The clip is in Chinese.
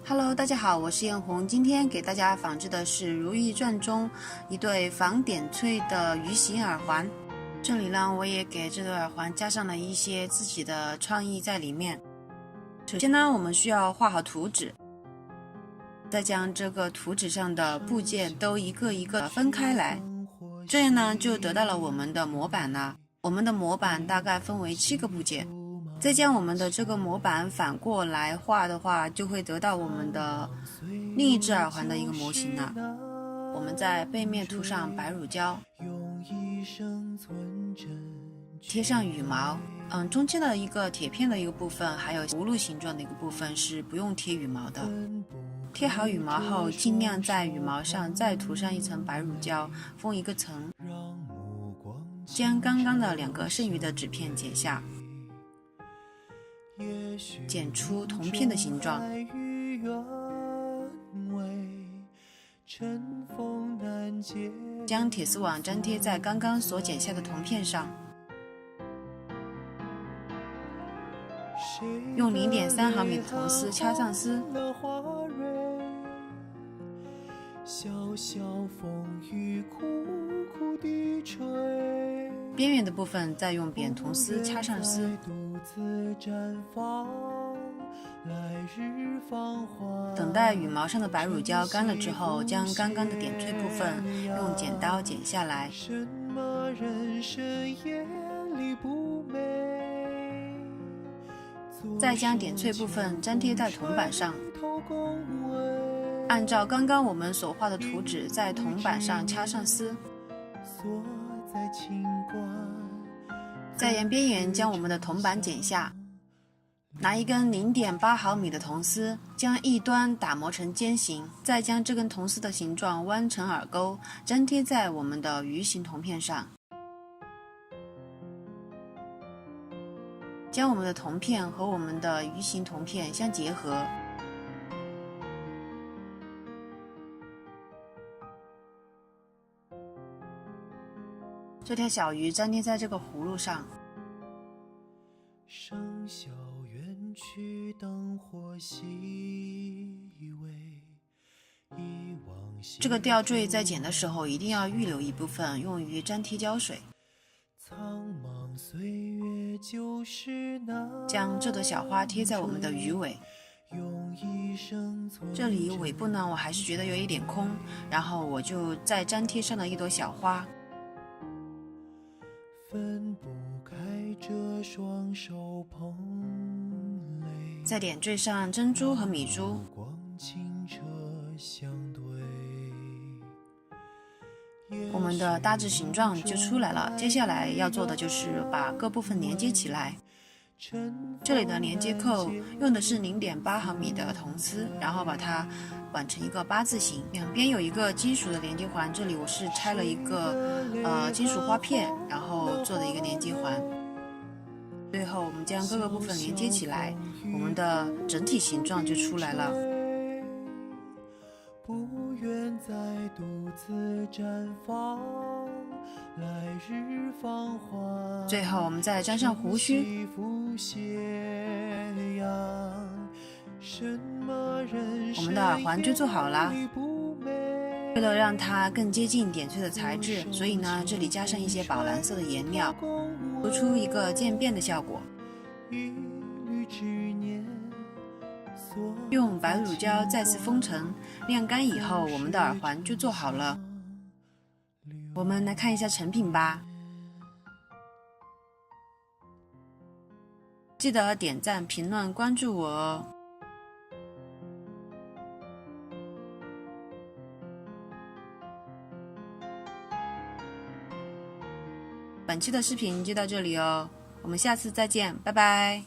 Hello， 大家好，我是艳红。今天给大家仿制的是《如懿传》中一对仿点翠的鱼形耳环。这里呢，我也给这对耳环加上了一些自己的创意在里面。首先呢，我们需要画好图纸，再将这个图纸上的部件都一个一个分开来，这样呢就得到了我们的模板了。我们的模板大概分为7个部件。再将我们的这个模板反过来画的话，就会得到我们的另一只耳环的一个模型了。我们在背面涂上白乳胶，贴上羽毛，中间的一个铁片的一个部分，还有葫芦形状的一个部分是不用贴羽毛的。贴好羽毛后，尽量在羽毛上再涂上一层白乳胶，封一个层，将刚刚的2个剩余的纸片剪下。剪出铜片的形状，将铁丝网粘贴在刚刚所剪下的铜片上，用0.3毫米的铜丝掐上丝，边缘的部分再用扁铜丝掐上丝。等待羽毛上的白乳胶干了之后，将刚刚的点翠部分用剪刀剪下来。再将点翠部分粘贴在铜板上，按照刚刚我们所画的图纸在铜板上掐上丝，再沿边缘将我们的铜板剪下，拿一根0.8毫米的铜丝，将一端打磨成尖形，再将这根铜丝的形状弯成耳钩，粘贴在我们的鱼形铜片上。将我们的铜片和我们的鱼形铜片相结合，这条小鱼粘贴在这个葫芦上。笙箫远去，灯火稀微。这个吊坠在剪的时候一定要预留一部分用于粘贴胶水。将这朵小花贴在我们的鱼尾，这里尾部呢我还是觉得有一点空，然后我就再粘贴上了一朵小花。在点缀上珍珠和米珠，我们的大致形状就出来了。接下来要做的就是把各部分连接起来。这里的连接扣用的是0.8毫米的铜丝，然后把它挽成一个8字形，两边有一个金属的连接环，这里我是拆了一个金属花片，然后做的一个连接环。最后我们将各个部分连接起来，我们的整体形状就出来了。不愿再独自绽放，来日芳华。最后我们再沾上胡须。我们的耳环就做好了。为了让它更接近点翠的材质，所以呢这里加上一些宝蓝色的颜料，突出一个渐变的效果。用白乳胶再次封层，晾干以后，我们的耳环就做好了。我们来看一下成品吧。记得点赞、评论、关注我哦。本期的视频就到这里哦，我们下次再见，拜拜。